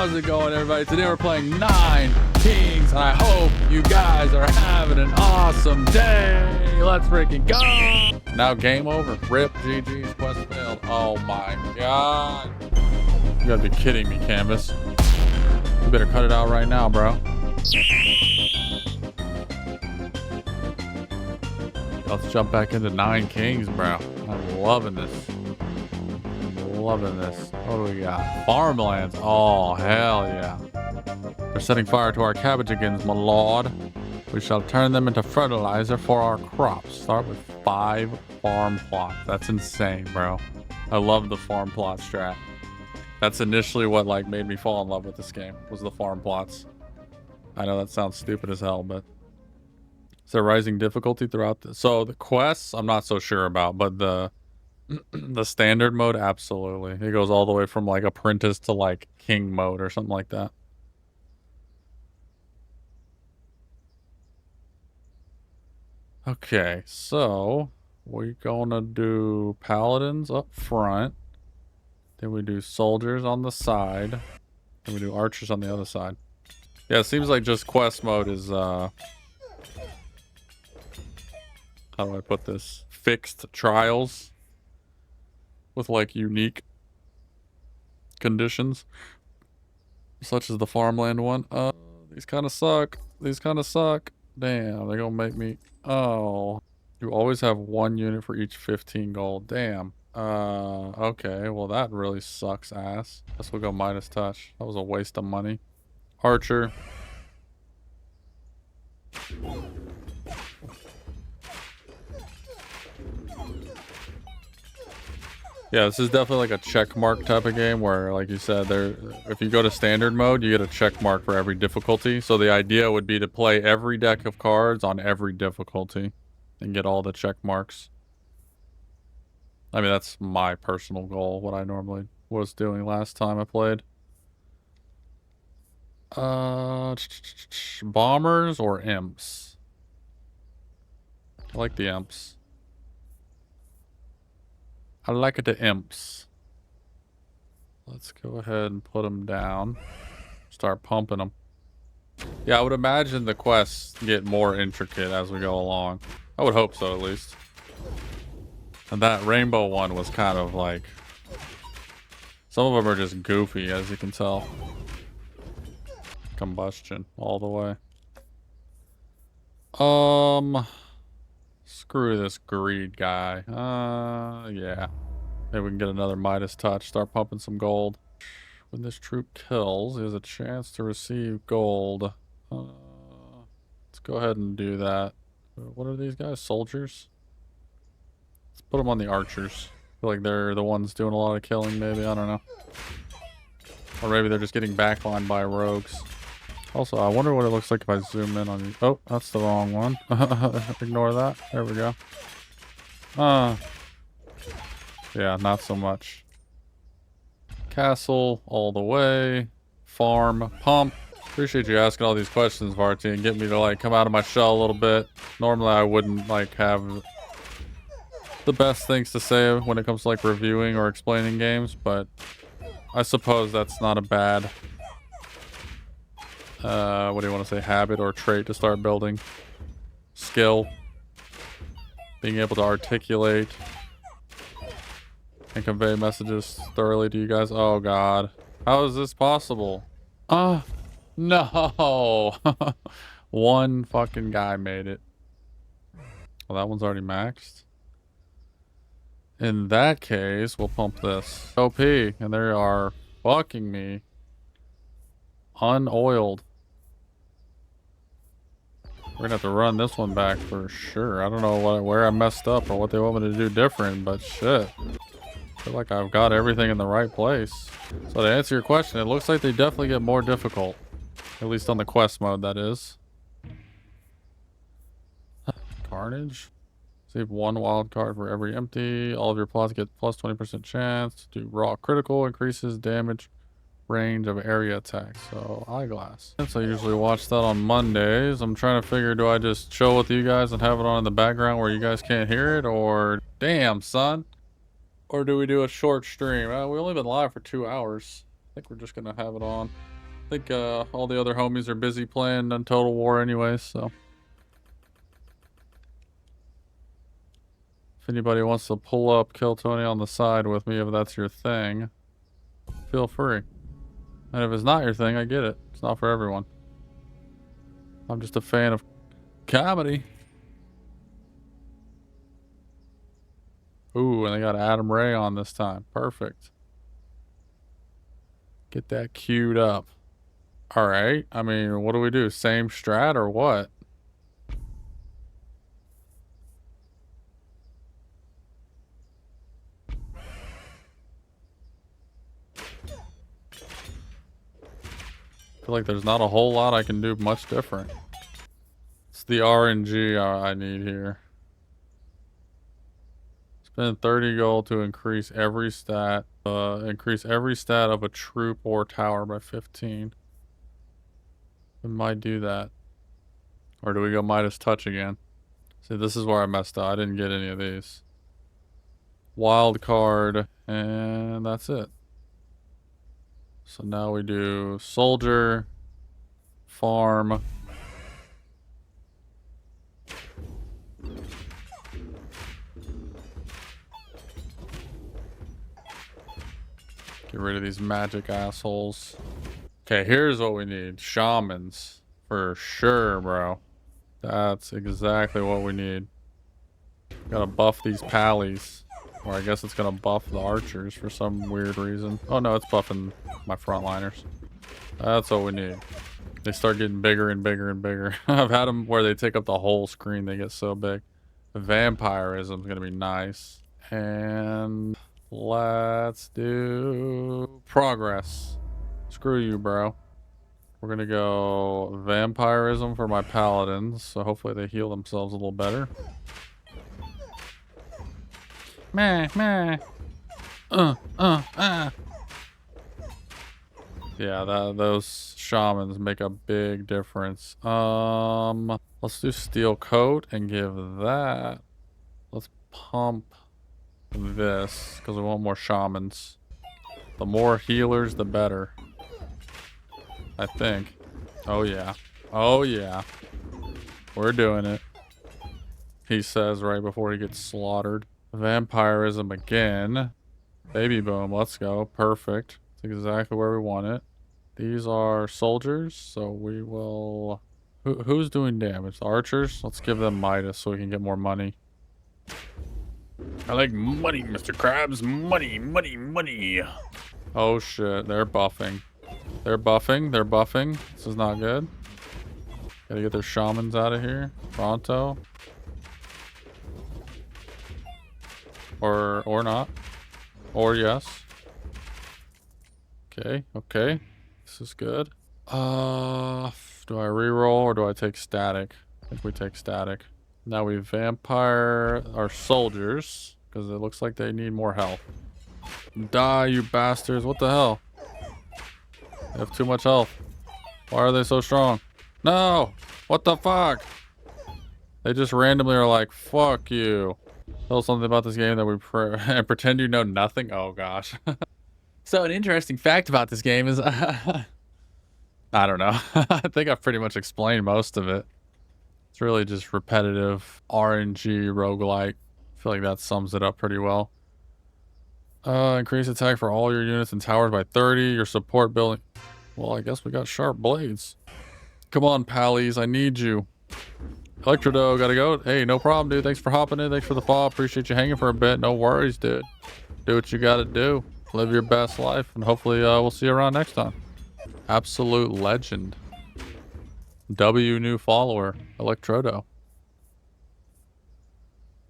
How's it going, everybody? Today we're playing Nine Kings, and I hope you guys are having an awesome day. Let's freaking go. Now game over. Rip, GG's, quest failed. Oh my god. You gotta be kidding me, Canvas. You better cut it out right now, bro. Let's jump back into Nine Kings, bro. I'm loving this. Loving this. What do we got? Farmlands. Oh, hell yeah. They're setting fire to our cabbageigans, my lord. We shall turn them into fertilizer for our crops. Start with 5 farm plots. That's insane, bro. I love the farm plot strat. That's initially what like made me fall in love with this game, was the farm plots. I know that sounds stupid as hell, but is there rising difficulty throughout this? So the quests, I'm not so sure about, but the standard mode, absolutely. It goes all the way from like apprentice to like king mode or something like that. Okay, so we're gonna do paladins up front. Then we do soldiers on the side. Then we do archers on the other side. Yeah, it seems like just quest mode is how do I put this? Fixed trials with like unique conditions, such as the farmland one. These kind of suck. These kind of suck. Damn, they're gonna make me. Oh, you always have 1 unit for each 15 gold. Damn. Okay, well that really sucks ass. Guess we'll go Midas touch. That was a waste of money. Archer. Yeah, this is definitely like a check mark type of game where, like you said, if you go to standard mode, you get a check mark for every difficulty. So the idea would be to play every deck of cards on every difficulty and get all the check marks. I mean, that's my personal goal, what I normally was doing last time I played. Bombers or imps? I like the imps. I like the imps. Let's go ahead and put them down. Start pumping them. Yeah, I would imagine the quests get more intricate as we go along. I would hope so, at least. And that rainbow one was kind of like... Some of them are just goofy, as you can tell. Combustion, all the way. Screw this greed guy. Yeah. Maybe we can get another Midas touch. Start pumping some gold. When this troop kills, he has a chance to receive gold. Let's go ahead and do that. What are these guys? Soldiers? Let's put them on the archers. I feel like they're the ones doing a lot of killing, maybe. I don't know. Or maybe they're just getting backlined by rogues. Also, I wonder what it looks like if I zoom in on you. Oh, that's the wrong one. Ignore that. There we go. Yeah, not so much. Castle all the way. Farm. Pump. Appreciate you asking all these questions, Varty, and get me to like come out of my shell a little bit. Normally I wouldn't like have the best things to say when it comes to like reviewing or explaining games, but I suppose that's not a bad what do you want to say, habit or trait to start building. Skill. Being able to articulate and convey messages thoroughly to you guys. Oh god. How is this possible? No. One fucking guy made it. Well, that one's already maxed. In that case, we'll pump this. OP. And they are fucking me. Unoiled. We're gonna have to run this one back for sure. I don't know where I messed up or what they want me to do different, but shit. I feel like I've got everything in the right place. So to answer your question, it looks like they definitely get more difficult. At least on the quest mode, that is. Carnage. Save 1 wild card for every empty. All of your plots get plus 20% chance. Do raw critical. Increases damage range of area attacks. So eyeglass. So I usually watch that on Mondays. I'm trying to figure, do I just chill with you guys and have it on in the background where you guys can't hear it, or damn son, or do we do a short stream? We've only been live for 2 hours. I think we're just gonna have it on. I think all the other homies are busy playing on Total War anyway, so. If anybody wants to pull up Kill Tony on the side with me, if that's your thing, feel free. And if it's not your thing, I get it. It's not for everyone. I'm just a fan of comedy. Ooh, and they got Adam Ray on this time. Perfect. Get that queued up. All right. I mean, what do we do? Same strat or what? I feel like there's not a whole lot I can do much different. It's the RNG I need here. Spend 30 gold to increase every stat. Increase every stat of a troop or tower by 15. We might do that. Or do we go Midas Touch again? See, this is where I messed up. I didn't get any of these. Wild card, and that's it. So now we do soldier, farm. Get rid of these magic assholes. Okay, here's what we need. Shamans. For sure, bro. That's exactly what we need. Gotta buff these pallies. Or I guess it's gonna buff the archers for some weird reason. Oh no, it's buffing my frontliners. That's what we need. They start getting bigger and bigger and bigger. I've had them where they take up the whole screen. They get so big. Vampirism is gonna be nice. And let's do progress. Screw you, bro. We're gonna go vampirism for my paladins. So hopefully they heal themselves a little better. Meh, meh. Yeah, those shamans make a big difference. Let's do steel coat and give that. Let's pump this because we want more shamans. The more healers, the better. I think. Oh yeah. Oh yeah. We're doing it. He says right before he gets slaughtered. Vampirism again. Baby boom. Let's go. Perfect. That's exactly where we want it. These are soldiers, so we will... Who's doing damage? The archers? Let's give them Midas so we can get more money. I like money, Mr. Krabs. Money, money, money. Oh shit, they're buffing. They're buffing. They're buffing. This is not good. Gotta get their shamans out of here. Pronto. Or not. Or yes. Okay, okay. This is good. Do I reroll or do I take static? I think we take static. Now we vampire our soldiers because it looks like they need more health. Die, you bastards. What the hell? They have too much health. Why are they so strong? No! What the fuck? They just randomly are like, fuck you. Tell us something about this game that we and pretend you know nothing? Oh gosh. So an interesting fact about this game is, I don't know. I think I've pretty much explained most of it. It's really just repetitive RNG roguelike. I feel like that sums it up pretty well. Increase attack for all your units and towers by 30. Your support building. Well, I guess we got sharp blades. Come on, pallies. I need you. Electrodo, gotta go. Hey, no problem, dude. Thanks for hopping in. Thanks for the follow. Appreciate you hanging for a bit. No worries, dude. Do what you gotta do. Live your best life, and hopefully we'll see you around next time. Absolute legend. W new follower. Electrodo.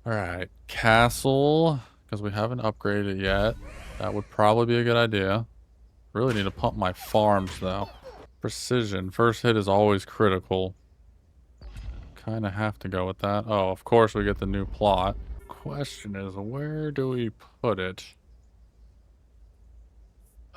Alright. Castle. Because we haven't upgraded it yet. That would probably be a good idea. Really need to pump my farms, though. Precision. First hit is always critical. Kind of have to go with that. Oh, of course we get the new plot. Question is, where do we put it?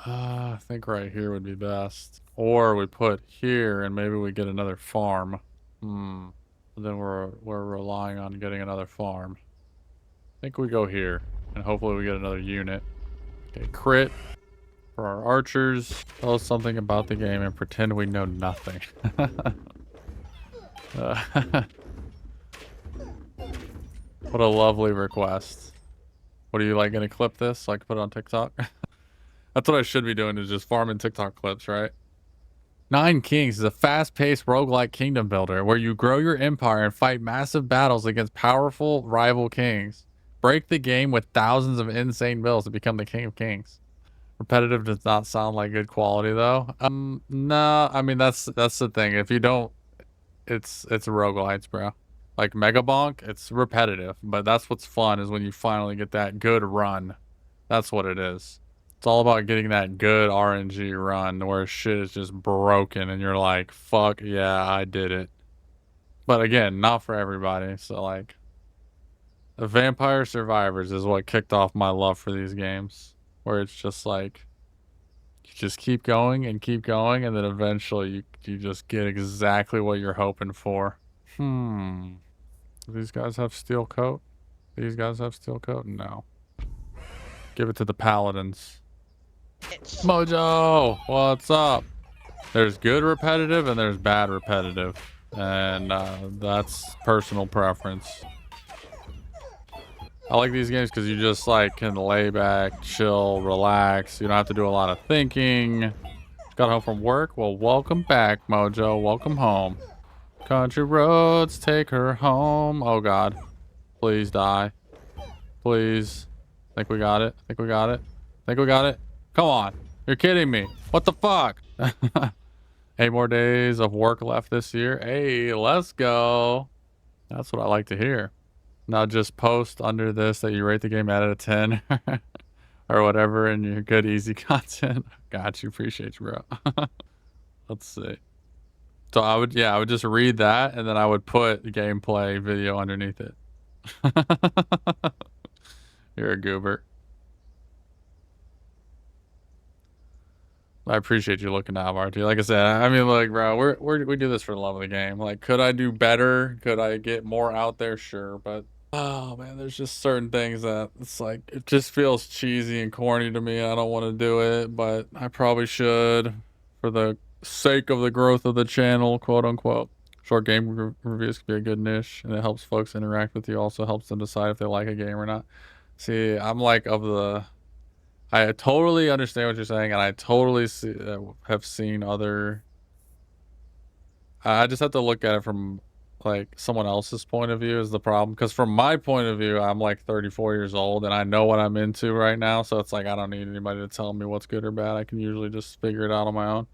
I think right here would be best. Or we put here and maybe we get another farm. Then we're relying on getting another farm. I think we go here and hopefully we get another unit. Okay, crit For our archers, tell us something about the game and pretend we know nothing. What a lovely request. What are you like gonna clip this so I can put it on TikTok? That's what I should be doing, is just farming TikTok clips, right? Nine Kings is a fast-paced roguelike kingdom builder where you grow your empire and fight massive battles against powerful rival kings. Break the game with thousands of insane builds to become the king of kings. Repetitive does not sound like good quality though. No, I mean that's the thing. If you don't, it's roguelites, bro. Like Mega Bonk, it's repetitive, but that's what's fun, is when you finally get that good run. That's what it is. It's all about getting that good RNG run where shit is just broken and you're like, fuck yeah, I did it. But again, not for everybody. So like, the Vampire Survivors is what kicked off my love for these games, where it's just like, you just keep going and keep going, and then eventually you just get exactly what you're hoping for. Do these guys have steel coat? These guys have steel coat? No. Give it to the paladins. Mojo, what's up? There's good repetitive and there's bad repetitive, and that's personal preference. I like these games because you just like can lay back, chill, relax. You don't have to do a lot of thinking. Got home from work? Well, welcome back, Mojo. Welcome home. Country roads take her home. Oh God, please die, please. Think we got it. Think we got it. Think we got it. Come on, you're kidding me. What the fuck? 8 more days of work left this year. Hey, let's go. That's what I like to hear. Now just post under this that you rate the game out of 10 or whatever, and your good easy content. Got you. Appreciate you, bro. Let's see. So I would just read that, and then I would put the gameplay video underneath it. You're a goober. I appreciate you looking out, RT. Like I said, I mean, like, bro, we do this for the love of the game. Like, could I do better? Could I get more out there? Sure, but oh man, there's just certain things that it's like, it just feels cheesy and corny to me. I don't want to do it, but I probably should for the sake of the growth of the channel, quote unquote. Short game reviews could be a good niche, and it helps folks interact with you. Also helps them decide if they like a game or not. See, I'm like I totally understand what you're saying, and I totally have seen other. I just have to look at it from like someone else's point of view is the problem. Because from my point of view, I'm like 34 years old, and I know what I'm into right now. So it's like I don't need anybody to tell me what's good or bad. I can usually just figure it out on my own.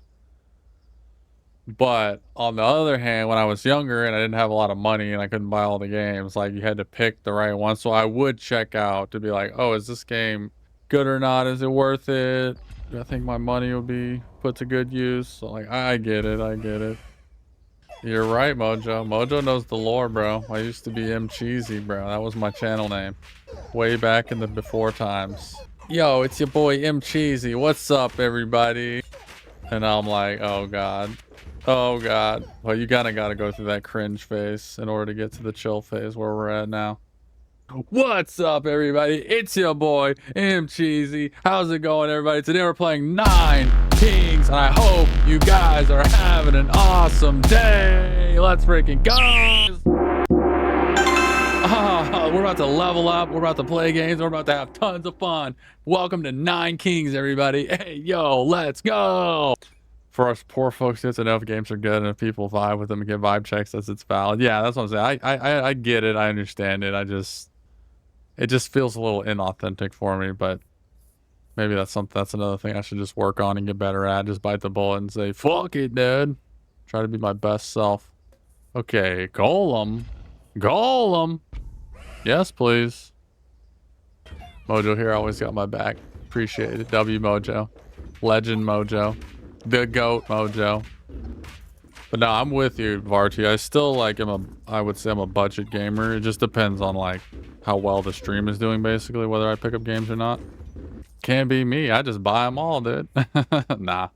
But on the other hand, when I was younger and I didn't have a lot of money and I couldn't buy all the games, like you had to pick the right one. So I would check out to be like, oh, is this game good or not? Is it worth it? I think my money would be put to good use. So like, I get it. I get it. You're right, Mojo. Mojo knows the lore, bro. I used to be M Cheesy, bro. That was my channel name. Way back in the before times. Yo, it's your boy M Cheesy. What's up, everybody? And I'm like, oh God. Oh God. Well, you kinda gotta go through that cringe phase in order to get to the chill phase where we're at now. What's up, everybody? It's your boy M Cheesy. How's it going, everybody? Today we're playing Nine Kings, and I hope you guys are having an awesome day. Let's freaking go. We're about to level up. We're about to play games. We're about to have tons of fun. Welcome to Nine Kings, everybody. Hey, yo, let's go. For us poor folks, it's enough games are good, and if people vibe with them and get vibe checks, it's valid. Yeah, that's what I'm saying. I get it. I understand it. It just feels a little inauthentic for me, but maybe that's another thing I should just work on and get better at. Just bite the bullet and say, fuck it, dude. Try to be my best self. Okay, Golem. Golem. Yes, please. Mojo here, always got my back. Appreciate it. W Mojo. Legend Mojo. The GOAT Mojo. But no, I'm with you, Varty. I still like I would say I'm a budget gamer. It just depends on like how well the stream is doing, basically, whether I pick up games or not. Can't be me. I just buy them all, dude. Nah.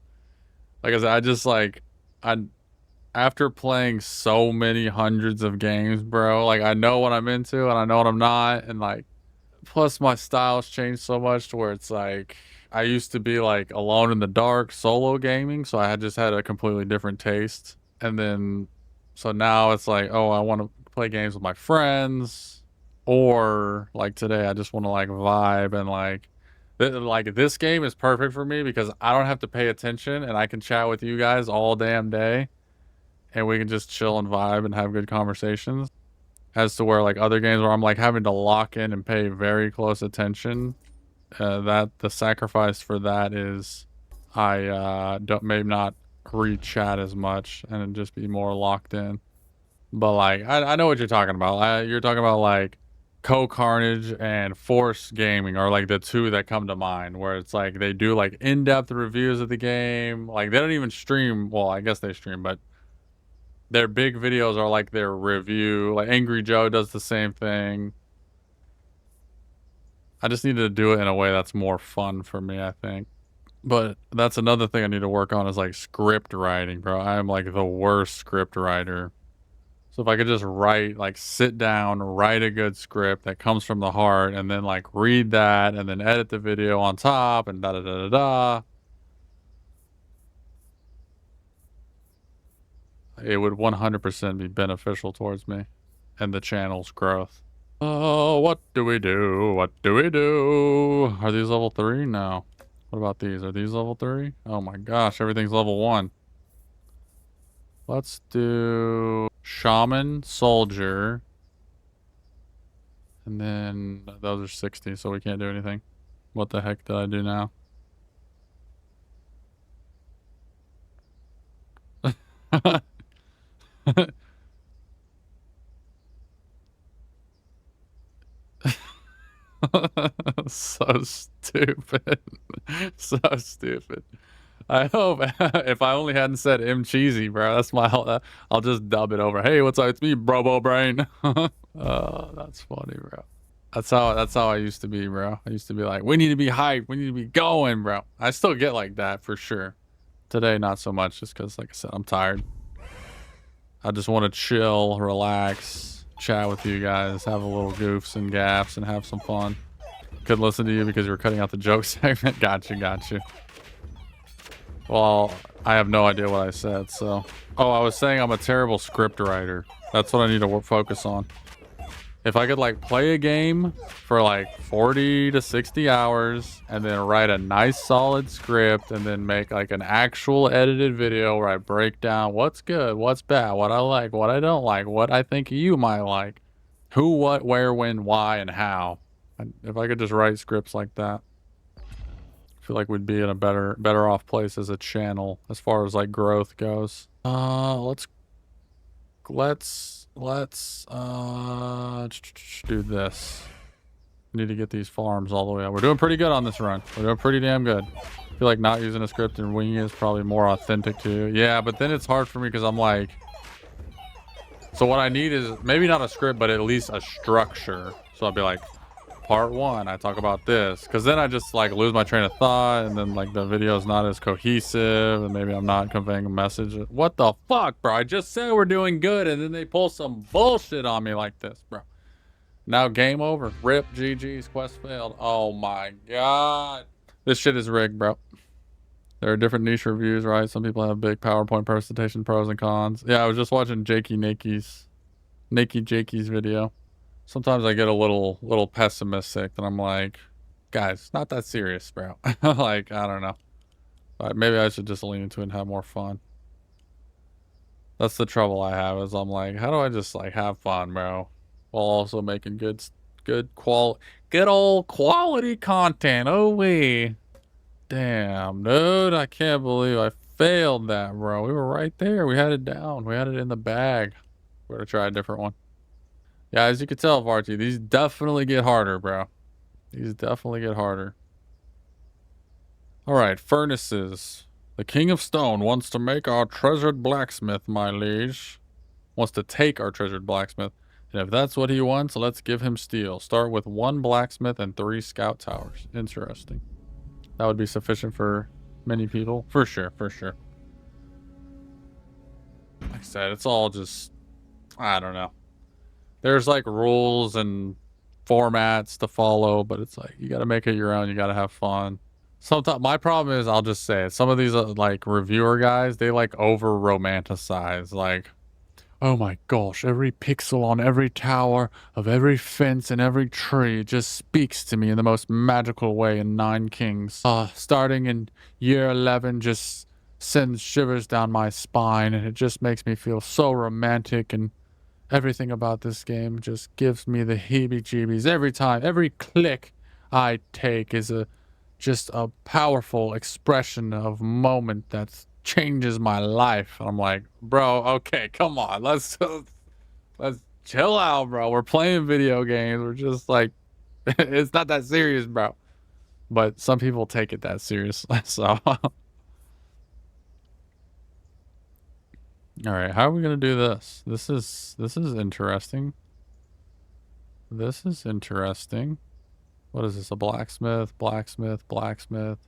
Like I said, I just like, after playing so many hundreds of games, bro, like I know what I'm into and I know what I'm not. And like, plus my style's changed so much to where it's like, I used to be like alone in the dark solo gaming, so I had just had a completely different taste. And then so now it's like, oh, I want to play games with my friends, or like today I just want to like vibe and like this game is perfect for me because I don't have to pay attention and I can chat with you guys all damn day and we can just chill and vibe and have good conversations. As to where like other games where I'm like having to lock in and pay very close attention, that the sacrifice for that is I don't maybe not read chat as much and just be more locked in. But like I know what you're talking about. You're talking about like Carnage and Force Gaming are like the two that come to mind, where it's like they do like in-depth reviews of the game. Like they don't even stream. Well, I guess they stream, but their big videos are like their review. Like Angry Joe does the same thing. I just need to do it in a way that's more fun for me, I think. But that's another thing I need to work on is like script writing, bro. I am like the worst script writer. So if I could just write, like sit down, write a good script that comes from the heart and then like read that and then edit the video on top and da da da da da. It would 100% be beneficial towards me and the channel's growth. Oh, what do we do? What do we do? Are these level 3? No. What about these? Are these level 3? Oh my gosh, everything's level 1. Let's do Shaman, Soldier. And then those are 60, so we can't do anything. What the heck did I do now? So stupid. So stupid. I hope if I only hadn't said M cheesy, bro. That's my I'll just dub it over. Hey, what's up? It's me, Brobo Brain. Oh, that's funny, bro. That's how I used to be, bro. I used to be like, we need to be hyped. We need to be going, bro. I still get like that for sure. Today, not so much, just because, like I said, I'm tired. I just want to chill, relax, chat with you guys, have a little goofs and gaffs, and have some fun. Couldn't listen to you because you were cutting out the joke segment. Got you. Well, I have no idea what I said, so. Oh, I was saying I'm a terrible script writer. That's what I need to focus on. If I could like play a game for like 40 to 60 hours and then write a nice solid script and then make like an actual edited video where I break down what's good, what's bad, what I like, what I don't like, what I think you might like, who, what, where, when, why, and how. And if I could just write scripts like that, I feel like we'd be in a better off place as a channel as far as like growth goes. Let's do this. Need to get these farms all the way up. We're doing pretty good on this run. We're doing pretty damn good. I feel like not using a script and winging it is probably more authentic too. Yeah, but then it's hard for me because I'm like, so what I need is maybe not a script, but at least a structure. So I'll be like, part 1, I talk about this, because then I just like lose my train of thought, and then like the video is not as cohesive, and maybe I'm not conveying a message. What the fuck, bro? I just said we're doing good, and then they pull some bullshit on me like this, bro. Now game over. Rip, GG's, quest failed. Oh my god. This shit is rigged, bro. There are different niche reviews, right? Some people have big PowerPoint presentation, pros and cons. Yeah, I was just watching Nakey Jakey's video. Sometimes I get a little pessimistic and I'm like, guys, it's not that serious, bro. Like, I don't know. But maybe I should just lean into it and have more fun. That's the trouble I have is I'm like, how do I just like have fun, bro? While also making good old quality content. Oh wee. Damn, dude, I can't believe I failed that, bro. We were right there. We had it down. We had it in the bag. We're gonna try a different one. Yeah, as you can tell, Varty, these definitely get harder, bro. These definitely get harder. Alright, furnaces. The King of Stone wants to make our treasured blacksmith, my liege. Wants to take our treasured blacksmith. And if that's what he wants, let's give him steel. Start with 1 blacksmith and 3 scout towers. Interesting. That would be sufficient for many people. For sure, for sure. Like I said, it's all just, I don't know. There's like rules and formats to follow, but it's like you got to make it your own. You got to have fun. Sometimes my problem is, I'll just say it. Some of these like reviewer guys, they like over romanticize. Like, oh my gosh, every pixel on every tower of every fence and every tree just speaks to me in the most magical way in Nine Kings. Starting in year 11 just sends shivers down my spine, and it just makes me feel so romantic, and everything about this game just gives me the heebie-jeebies every time. Every click I take is just a powerful expression of moment that changes my life. I'm like, bro, okay, come on, let's chill out, bro. We're playing video games. We're just like, it's not that serious, bro. But some people take it that seriously. So, all right, how are we gonna do this? This is interesting. This is interesting. What is this? A blacksmith, blacksmith, blacksmith.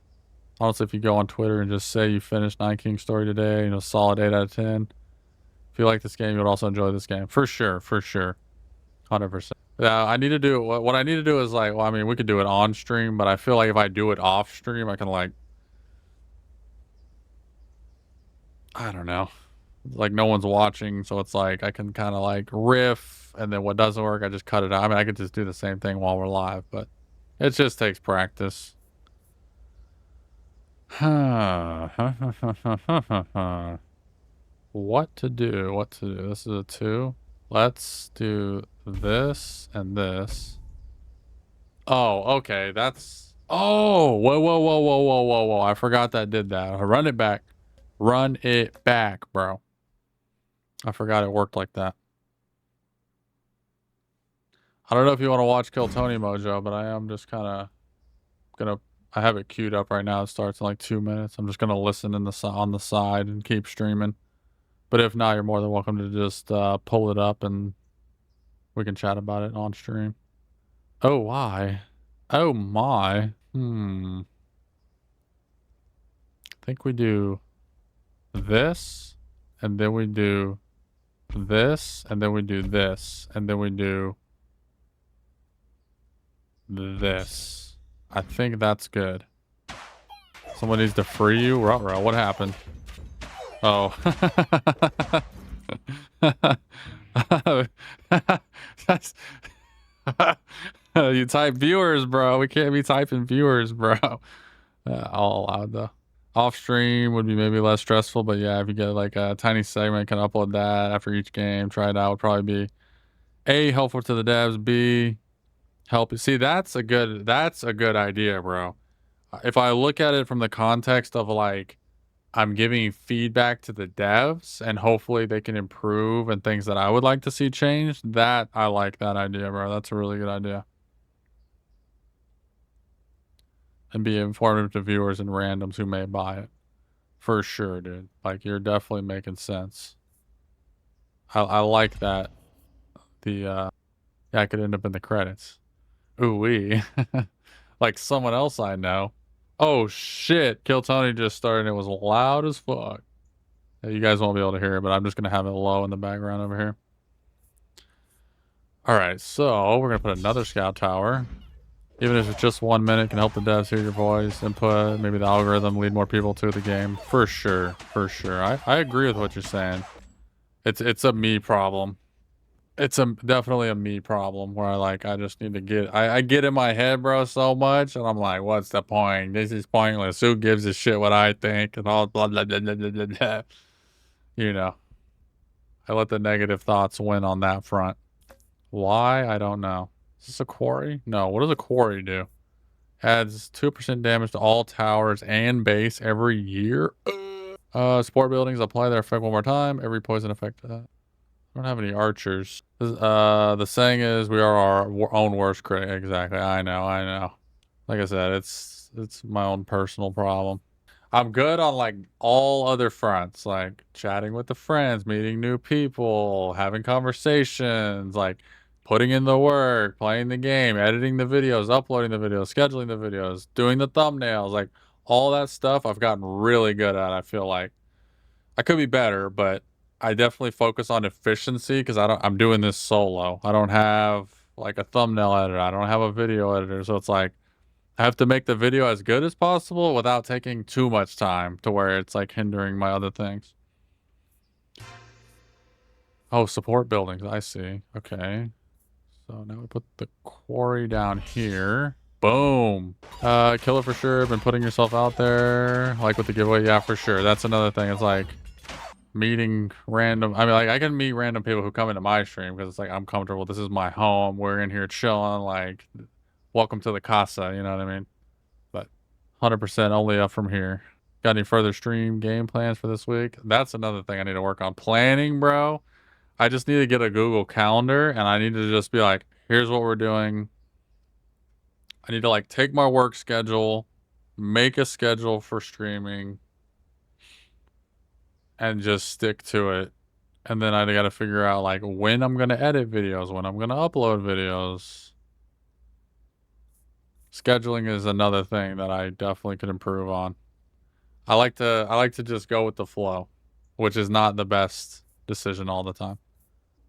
Honestly, if you go on Twitter and just say you finished Nine King Story today, you know, solid 8 out of 10. If you like this game, you would also enjoy this game. For sure, for sure. 100%. Yeah, I need to do, what I need to do is like, well, I mean, we could do it on stream, but I feel like if I do it off stream, I can like, I don't know. Like no one's watching, so it's like I can kind of like riff, and then what doesn't work, I just cut it out. I mean, I could just do the same thing while we're live, but it just takes practice. What to do? What to do? This is a 2. Let's do this and this. Oh, okay. That's... Oh! Whoa, whoa, whoa, whoa, whoa, whoa, whoa. I forgot that did that. Run it back. Run it back, bro. I forgot it worked like that. I don't know if you want to watch Kill Tony Mojo, but I am just kind of gonna... I have it queued up right now. It starts in like 2 minutes. I'm just gonna listen on the side and keep streaming. But if not, you're more than welcome to just pull it up and we can chat about it on stream. Oh, why? Oh, my. I think we do this, and then we do this, and then we do this, and then we do this. I think that's good. Someone needs to free you? Ruh-roh, what happened? Oh. That's... You type viewers, bro. We can't be typing viewers, bro. All allowed, though. Off stream would be maybe less stressful, but yeah, if you get like a tiny segment, can upload that after each game, try it out, would probably be A, helpful to the devs, B, help. See, that's a good idea, bro. If I look at it from the context of like, I'm giving feedback to the devs and hopefully they can improve and things that I would like to see changed, that I like that idea, bro. That's a really good idea. And be informative to viewers and randoms who may buy it. For sure, dude. Like, you're definitely making sense. I like that. Yeah, I could end up in the credits. Ooh-wee. Like someone else I know. Oh, shit. Kill Tony just started and it was loud as fuck. You guys won't be able to hear it, but I'm just going to have it low in the background over here. Alright, so we're going to put another scout tower. Even if it's just 1 minute, can help the devs hear your voice, input, maybe the algorithm, lead more people to the game. For sure, for sure. I agree with what you're saying. It's a me problem. It's definitely a me problem where I just need to get... I get in my head, bro, so much, and I'm like, what's the point? This is pointless. Who gives a shit what I think? And all blah, blah, blah, blah, blah, blah, blah. You know. I let the negative thoughts win on that front. Why? I don't know. Is this a quarry? No. What does a quarry do? Adds 2% damage to all towers and base every year. Sport buildings apply their effect one more time. Every poison effect. I don't have any archers. The saying is we are our own worst critic. Exactly. I know. Like I said, it's my own personal problem. I'm good on like all other fronts, like chatting with the friends, meeting new people, having conversations, like putting in the work, playing the game, editing the videos, uploading the videos, scheduling the videos, doing the thumbnails, like all that stuff I've gotten really good at. I feel like I could be better, but I definitely focus on efficiency because I'm doing this solo. I don't have like a thumbnail editor. I don't have a video editor. So it's like I have to make the video as good as possible without taking too much time to where it's like hindering my other things. Oh, support buildings. I see. Okay. So now we put the quarry down here. Boom. Kill it for sure. Been putting yourself out there. Like with the giveaway. Yeah, for sure. That's another thing. It's like meeting random. I mean, like I can meet random people who come into my stream because it's like I'm comfortable. This is my home. We're in here chilling. Like, welcome to the casa. You know what I mean? But 100% only up from here. Got any further stream game plans for this week? That's another thing I need to work on. Planning, bro. I just need to get a Google Calendar and I need to just be like, here's what we're doing. I need to like take my work schedule, make a schedule for streaming, and just stick to it. And then I got to figure out like when I'm going to edit videos, when I'm going to upload videos. Scheduling is another thing that I definitely could improve on. I like to just go with the flow, which is not the best decision all the time.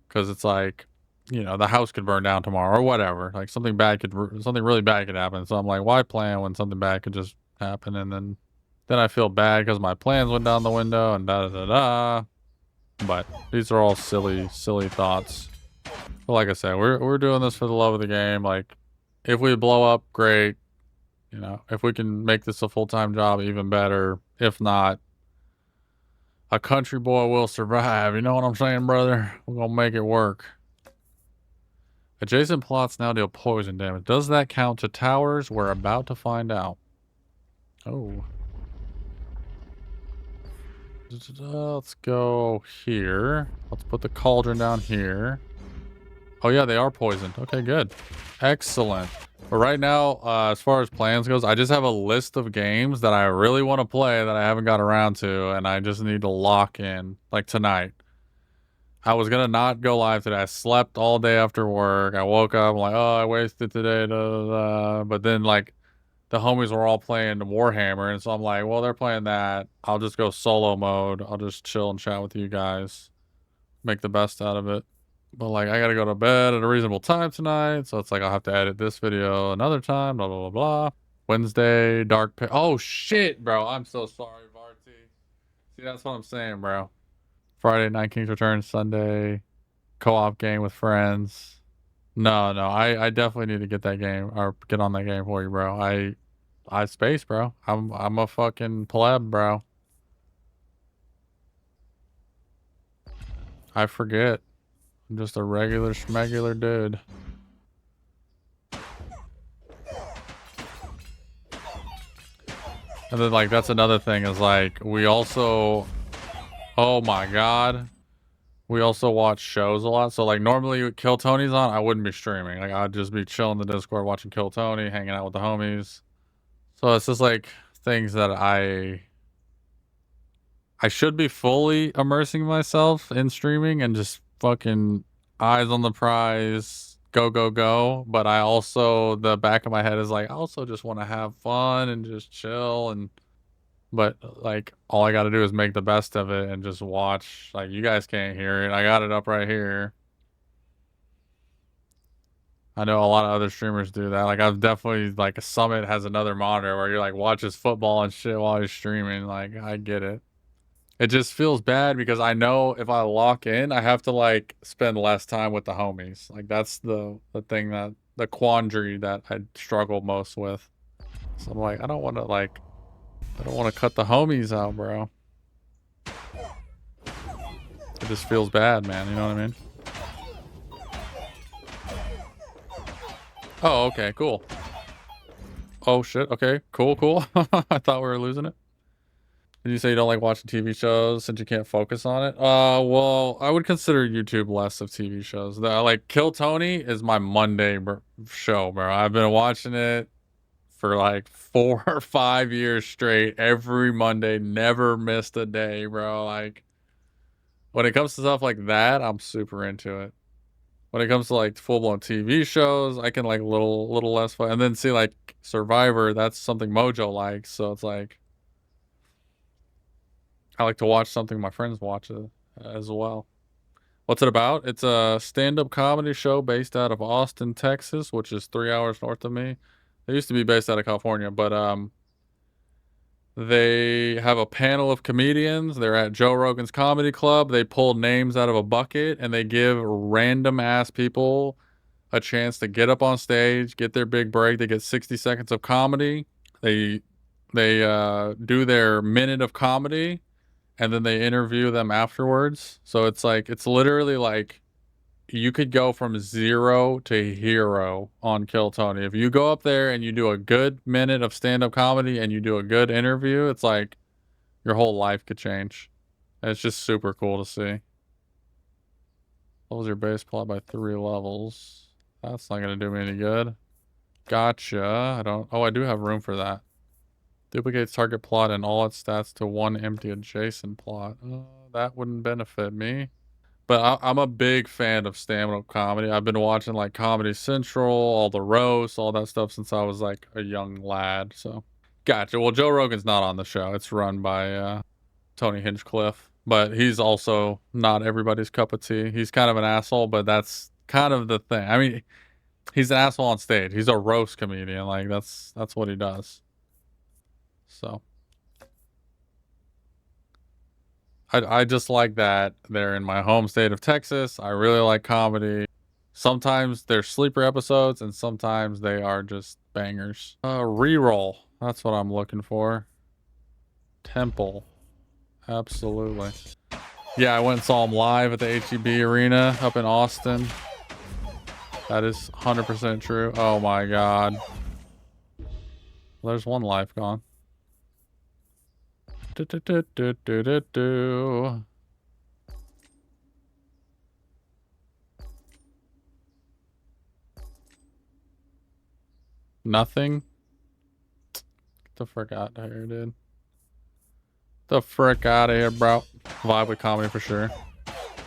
Cuz it's like, you know, the house could burn down tomorrow or whatever. Like something really bad could happen. So I'm like, why plan when something bad could just happen? And then I feel bad cuz my plans went down the window and da da da da. But these are all silly thoughts. But like I said, we're doing this for the love of the game. Like, if we blow up, great. You know, if we can make this a full-time job, even better. If not, a country boy will survive. You know what I'm saying, brother? We're gonna make it work. Adjacent plots now deal poison damage. Does that count to towers? We're about to find out. Oh. Let's go here. Let's put the cauldron down here. Oh yeah, they are poisoned. Okay, good. Excellent. But right now, as far as plans goes, I just have a list of games that I really want to play that I haven't got around to, and I just need to lock in, like tonight. I was gonna not go live today. I slept all day after work. I woke up, I'm like, oh, I wasted today, da, da, da. But then, like, the homies were all playing Warhammer, and so I'm like, well, they're playing that. I'll just go solo mode. I'll just chill and chat with you guys. Make the best out of it. But, like, I gotta go to bed at a reasonable time tonight, so it's like I'll have to edit this video another time, blah, blah, blah, blah. Wednesday, Dark Pit. Oh, shit, bro. I'm so sorry, Varty. See, that's what I'm saying, bro. Friday, Nine Kings Return. Sunday, co-op game with friends. No, I definitely need to get that game, or get on that game for you, bro. I space, bro. I'm a fucking pleb, bro. I forget. I'm just a regular schmegular dude. And then, like, that's another thing is, like, we also... Oh, my God. We also watch shows a lot. So, like, normally Kill Tony's on, I wouldn't be streaming. Like, I'd just be chilling in the Discord watching Kill Tony, hanging out with the homies. So, it's just, like, things that I should be fully immersing myself in streaming and just fucking eyes on the prize, go, go, go. But I also, the back of my head is like, I also just want to have fun and just chill. And, but like, all I got to do is make the best of it and just watch. Like, you guys can't hear it. I got it up right here. I know a lot of other streamers do that. Like, I've definitely, like, Summit has another monitor where you're like, watches football and shit while you're streaming. Like, I get it. It just feels bad because I know if I lock in, I have to, like, spend less time with the homies. Like, that's the thing that, the quandary that I struggle most with. So I'm like, I don't want to cut the homies out, bro. It just feels bad, man. You know what I mean? Oh, okay, cool. Oh, shit. Okay, cool. I thought we were losing it. Did you say you don't like watching TV shows since you can't focus on it? Well, I would consider YouTube less of TV shows. Like, Kill Tony is my Monday show, bro. I've been watching it for like 4 or 5 years straight. Every Monday, never missed a day, bro. Like, when it comes to stuff like that, I'm super into it. When it comes to like full-blown TV shows, I can like little less fun. And then see like Survivor, that's something Mojo likes, so it's like I like to watch something my friends watch as well. What's it about? It's a stand-up comedy show based out of Austin, Texas, which is 3 hours north of me. They used to be based out of California, but they have a panel of comedians. They're at Joe Rogan's Comedy Club. They pull names out of a bucket and they give random ass people a chance to get up on stage, get their big break. They get 60 seconds of comedy. They do their minute of comedy and then they interview them afterwards. So it's like, it's literally like you could go from 0 to hero on Kill Tony. If you go up there and you do a good minute of stand-up comedy and you do a good interview, it's like your whole life could change. And it's just super cool to see. Levels your base plot by 3 levels. That's not going to do me any good. Gotcha. I do have room for that. Duplicates target plot and all its stats to one empty adjacent plot. That wouldn't benefit me. But I'm a big fan of stand-up comedy. I've been watching like Comedy Central, all the roasts, all that stuff since I was like a young lad. So, gotcha. Well, Joe Rogan's not on the show. It's run by Tony Hinchcliffe, but he's also not everybody's cup of tea. He's kind of an asshole, but that's kind of the thing. I mean, he's an asshole on stage. He's a roast comedian. Like that's what he does. So. I just like that they're in my home state of Texas. I really like comedy. Sometimes they're sleeper episodes and sometimes they are just bangers. Reroll. That's what I'm looking for. Temple. Absolutely. Yeah, I went and saw him live at the HEB Arena up in Austin. That is 100% true. Oh my god. There's one life gone. Nothing. Get the frick out of here, dude. The frick out of here, bro. Vibe with comedy for sure.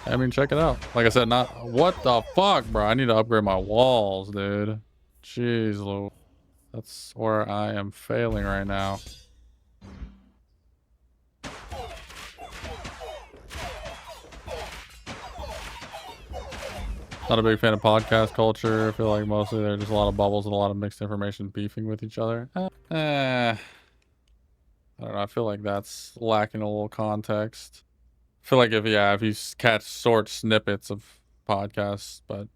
I mean, check it out. Like I said, not what the fuck, bro. I need to upgrade my walls, dude. Jeez, Lou. That's where I am failing right now. Not a big fan of podcast culture. I feel like mostly there's just a lot of bubbles and a lot of mixed information beefing with each other. I don't know. I feel like that's lacking a little context. I feel like if you catch short snippets of podcasts, but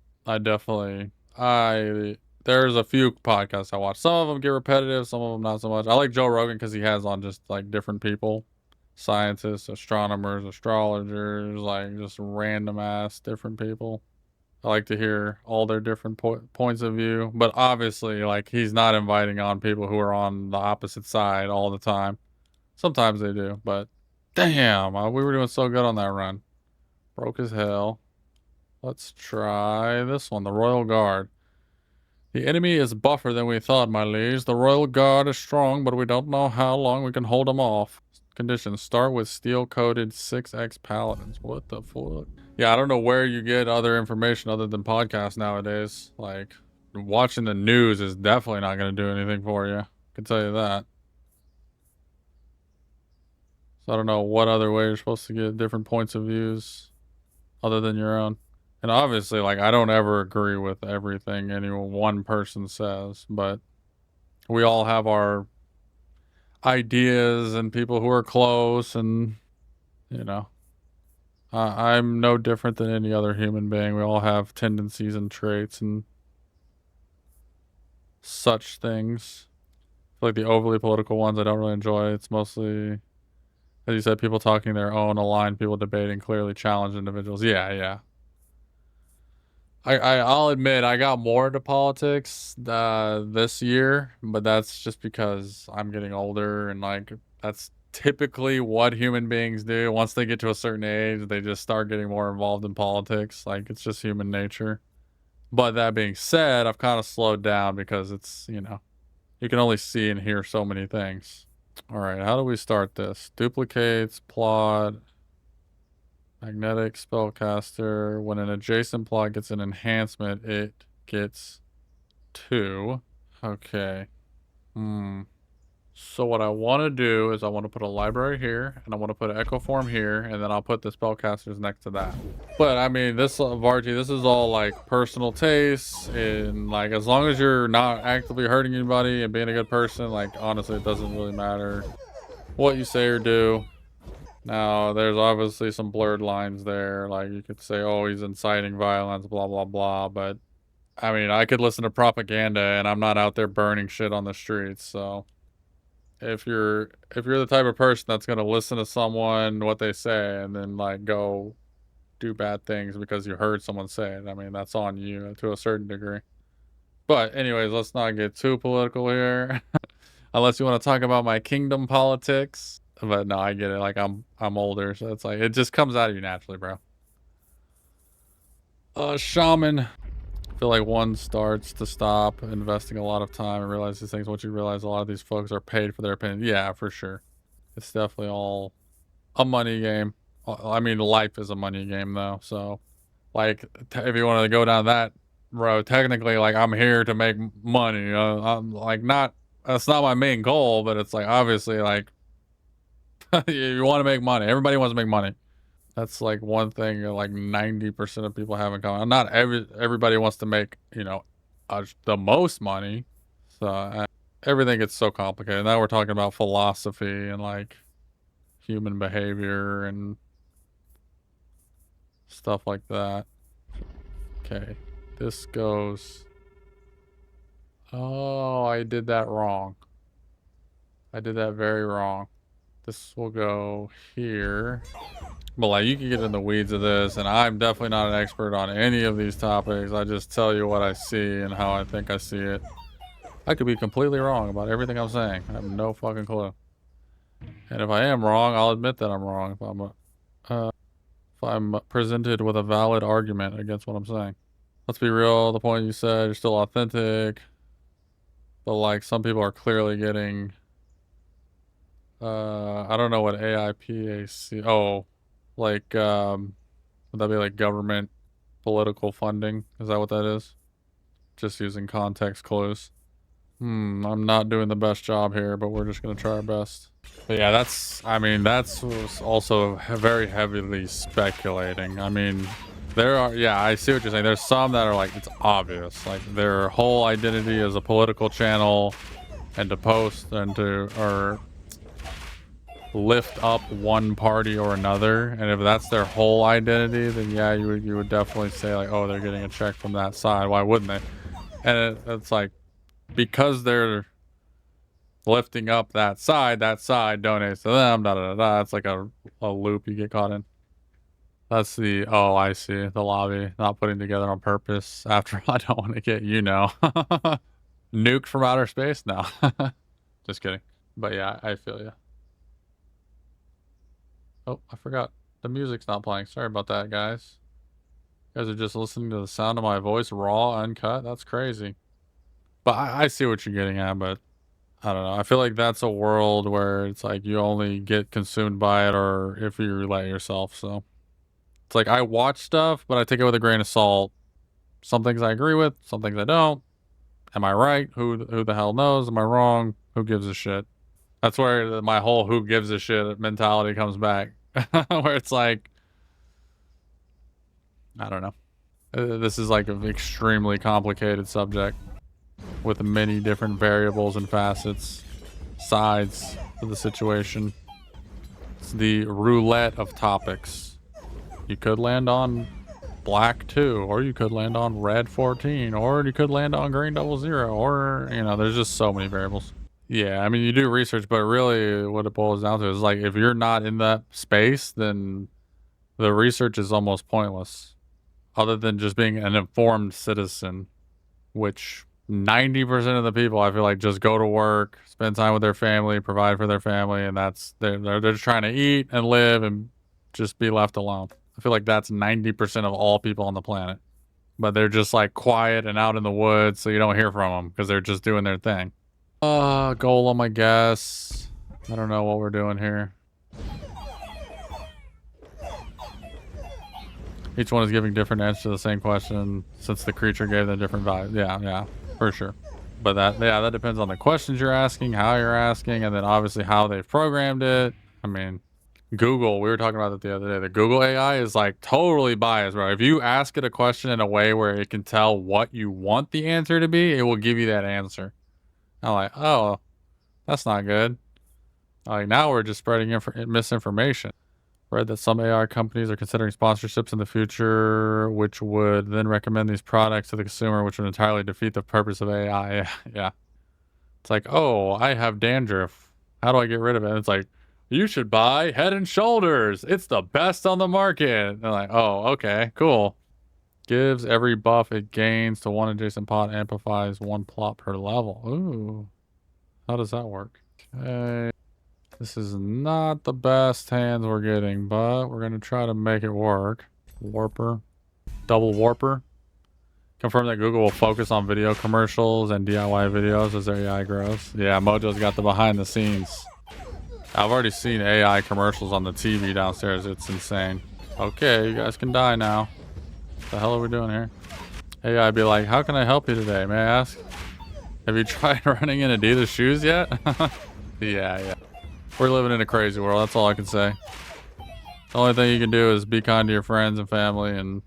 there's a few podcasts I watch. Some of them get repetitive, some of them not so much. I like Joe Rogan because he has on just like different people, scientists, astronomers, astrologers, like just random ass different people. I like to hear all their different points of view, but obviously, like, he's not inviting on people who are on the opposite side all the time. Sometimes they do, but damn, we were doing so good on that run. Broke as hell. Let's try this one, the Royal Guard. The enemy is buffer than we thought, my liege. The Royal Guard is strong, but we don't know how long we can hold them off. Conditions. Start with steel-coated 6x paladins. What the fuck? Yeah, I don't know where you get other information other than podcasts nowadays. Like, watching the news is definitely not going to do anything for you. I can tell you that. So I don't know what other way you're supposed to get different points of views other than your own. And obviously, like, I don't ever agree with everything any one person says, but we all have our ideas and people who are close and, you know. I'm no different than any other human being. We all have tendencies and traits and such things. I feel like the overly political ones I don't really enjoy. It's mostly, as you said, people talking their own, aligned people debating, clearly challenged individuals. Yeah. I'll admit I got more into politics this year, but that's just because I'm getting older and like that's typically what human beings do. Once they get to a certain age, they just start getting more involved in politics. Like it's just human nature. But that being said, I've kind of slowed down because it's, you know, you can only see and hear so many things. All right, how do we start this? Duplicates, plot, magnetic, spellcaster. When an adjacent plot gets an enhancement, it gets 2. Okay. So what I want to do is I want to put a library here, and I want to put an echo form here, and then I'll put the spellcasters next to that. But I mean, this Varti, this is all like personal tastes, and like as long as you're not actively hurting anybody and being a good person, like honestly, it doesn't really matter what you say or do. Now, there's obviously some blurred lines there. Like you could say, oh, he's inciting violence, blah blah blah. But I mean, I could listen to propaganda, and I'm not out there burning shit on the streets, so. If you're the type of person that's gonna listen to someone what they say and then like go do bad things because you heard someone say it, I mean that's on you to a certain degree. But anyways, let's not get too political here. Unless you want to talk about my kingdom politics. But no, I get it. Like I'm older, so it's like it just comes out of you naturally, bro. Shaman. I feel like one starts to stop investing a lot of time and realize these things once you realize a lot of these folks are paid for their opinion. Yeah, for sure. It's definitely all a money game. I mean, life is a money game though. So like if you want to go down that road, technically like I'm here to make money. I'm like not, that's not my main goal, but it's like obviously like you want to make money. Everybody wants to make money. That's like one thing like 90% of people have in common. Not everybody wants to make, you know, the most money. So everything gets so complicated. Now we're talking about philosophy and like human behavior and stuff like that. Okay, this goes. Oh, I did that wrong. I did that very wrong. This will go here. But like you can get in the weeds of this, and I'm definitely not an expert on any of these topics. I just tell you what I see and how I think I see it. I could be completely wrong about everything I'm saying. I have no fucking clue. And if I am wrong, I'll admit that I'm wrong if I'm presented with a valid argument against what I'm saying. Let's be real, the point you said, you're still authentic. But like some people are clearly getting I don't know what AIPAC, oh, like would that be like government political funding? Is that what that is? Just using context clues. I'm not doing the best job here, but we're just gonna try our best. But yeah, that's, I mean, that's also very heavily speculating. I mean, there are, yeah, I see what you're saying. There's some that are like, it's obvious. Like their whole identity is a political channel and to post and to, or lift up one party or another. And if that's their whole identity, then yeah, you would definitely say like, oh, they're getting a check from that side. Why wouldn't they? And it's like, because they're lifting up that side donates to them, da da da da. It's like a loop you get caught in. That's the, oh, I see, the lobby not putting together on purpose after I don't want to get, you know, nuked from outer space. No, just kidding. But yeah, I feel you. Oh, I forgot the music's not playing. Sorry about that, guys. You guys are just listening to the sound of my voice raw, uncut. That's crazy. But I see what you're getting at, but I don't know. I feel like that's a world where it's like you only get consumed by it or if you let yourself. So it's like I watch stuff, but I take it with a grain of salt. Some things I agree with, some things I don't. Am I right? Who the hell knows? Am I wrong? Who gives a shit? That's where my whole who gives a shit mentality comes back. Where it's like, I don't know. This is like an extremely complicated subject with many different variables and facets, sides to the situation. It's the roulette of topics. You could land on black 2, or you could land on red 14, or you could land on green 00, or, you know, there's just so many variables. Yeah, I mean, you do research, but really what it boils down to is like, if you're not in that space, then the research is almost pointless. Other than just being an informed citizen, which 90% of the people I feel like just go to work, spend time with their family, provide for their family, and that's they're just trying to eat and live and just be left alone. I feel like that's 90% of all people on the planet. But they're just like quiet and out in the woods, so you don't hear from them because they're just doing their thing. Golem, I guess. I don't know what we're doing here. Each one is giving different answers to the same question since the creature gave them different vibes. Yeah, for sure. But that depends on the questions you're asking, how you're asking, and then obviously how they've programmed it. I mean, Google, we were talking about that the other day. The Google AI is like totally biased, bro. If you ask it a question in a way where it can tell what you want the answer to be, it will give you that answer. I'm like, oh, that's not good. Like, now we're just spreading misinformation. Read that some AI companies are considering sponsorships in the future, which would then recommend these products to the consumer, which would entirely defeat the purpose of AI. Yeah. It's like, oh, I have dandruff. How do I get rid of it? And it's like, you should buy Head and Shoulders. It's the best on the market. They're like, oh, okay, cool. Gives every buff it gains to one adjacent pot, amplifies one plot per level. Ooh. How does that work? Okay. This is not the best hands we're getting, but we're going to try to make it work. Warper. Double warper. Confirm that Google will focus on video commercials and DIY videos as their AI grows. Yeah, Mojo's got the behind the scenes. I've already seen AI commercials on the TV downstairs. It's insane. Okay, you guys can die now. What the hell are we doing here? AI be like, how can I help you today? May I ask? Have you tried running in Adidas shoes yet? Yeah. We're living in a crazy world. That's all I can say. The only thing you can do is be kind to your friends and family and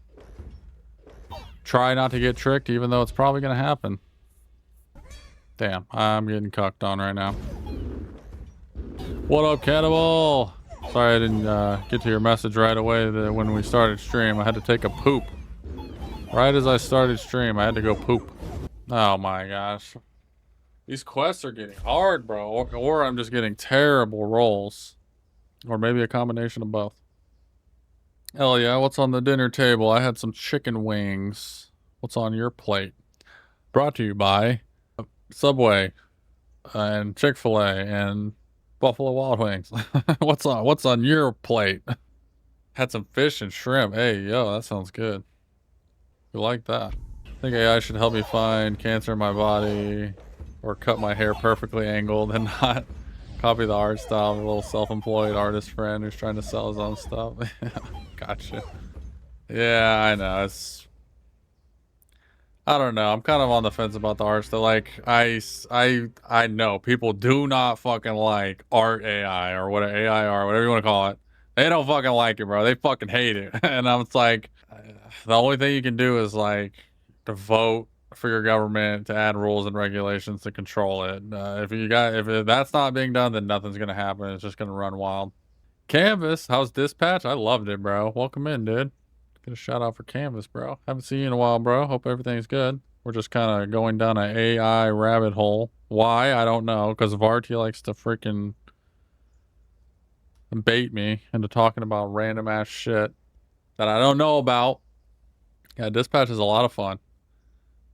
try not to get tricked, even though it's probably going to happen. Damn, I'm getting cucked on right now. What up, Cannibal? Sorry I didn't get to your message right away when we started stream. I had to take a poop. Right as I started stream, I had to go poop. Oh my gosh. These quests are getting hard, bro. Or I'm just getting terrible rolls. Or maybe a combination of both. Hell yeah, what's on the dinner table? I had some chicken wings. What's on your plate? Brought to you by Subway and Chick-fil-A and Buffalo Wild Wings. What's on your plate? Had some fish and shrimp. Hey, yo, that sounds good. You like that? I think AI should help me find cancer in my body or cut my hair perfectly angled and not copy the art style of a little self-employed artist friend who's trying to sell his own stuff. Gotcha. Yeah, I know. I don't know. I'm kind of on the fence about the art style. Like, I know people do not fucking like art AI or whatever AI art, whatever you want to call it. They don't fucking like it, bro. They fucking hate it. And I'm like, the only thing you can do is like to vote for your government to add rules and regulations to control it. If that's not being done, then nothing's gonna happen. It's just gonna run wild. Canvas, how's Dispatch? I loved it, bro. Welcome in, dude. Get a shout out for Canvas, bro. Haven't seen you in a while, bro. Hope everything's good. We're just kind of going down an AI rabbit hole. Why? I don't know. Because Varty likes to freaking bait me into talking about random ass shit that I don't know about. Yeah, Dispatch is a lot of fun.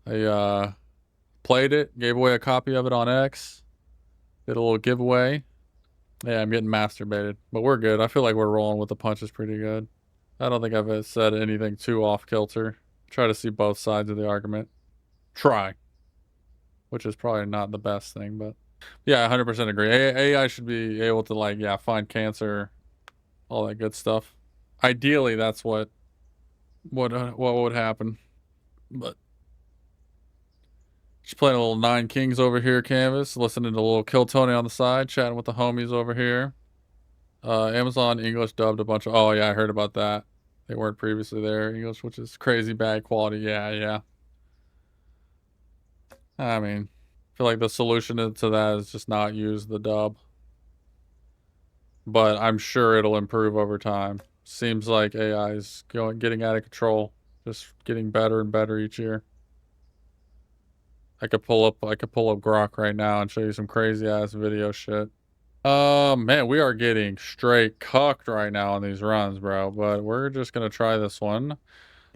I played it, gave away a copy of it on X, did a little giveaway. Yeah, I'm getting masturbated, but we're good. I feel like we're rolling with the punches pretty good. I don't think I've said anything too off kilter. Try to see both sides of the argument. Try. Which is probably not the best thing, but yeah, 100% agree. AI should be able to like, yeah, find cancer, all that good stuff. Ideally, that's what would happen. But just playing a little Nine Kings over here, Canvas. Listening to a little Kill Tony on the side. Chatting with the homies over here. Amazon English dubbed a bunch of... Oh, yeah, I heard about that. They weren't previously there. English, which is crazy bad quality. Yeah. I mean, I feel like the solution to that is just not use the dub. But I'm sure it'll improve over time. Seems like AI is getting out of control. Just getting better and better each year. I could pull up Grok right now and show you some crazy ass video shit. Man, we are getting straight cucked right now on these runs, bro. But we're just gonna try this one.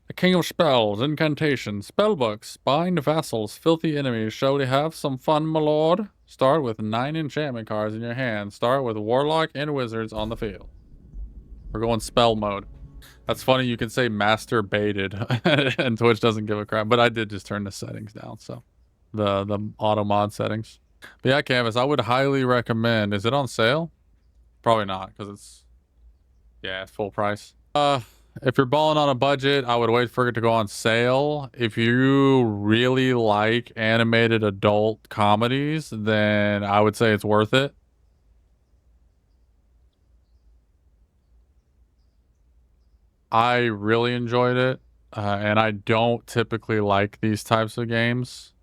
The King of Spells, Incantation, Spellbooks, Bind Vassals, Filthy Enemies. Shall we have some fun, my lord? Start with 9 enchantment cards in your hand. Start with Warlock and Wizards on the field. We're going spell mode. That's funny, you can say masturbated and Twitch doesn't give a crap, but I did just turn the settings down, so the auto mod settings. But yeah, Canvas, I would highly recommend. Is it on sale? Probably not, because it's full price. If you're balling on a budget, I would wait for it to go on sale. If you really like animated adult comedies, then I would say it's worth it. I really enjoyed it, and I don't typically like these types of games.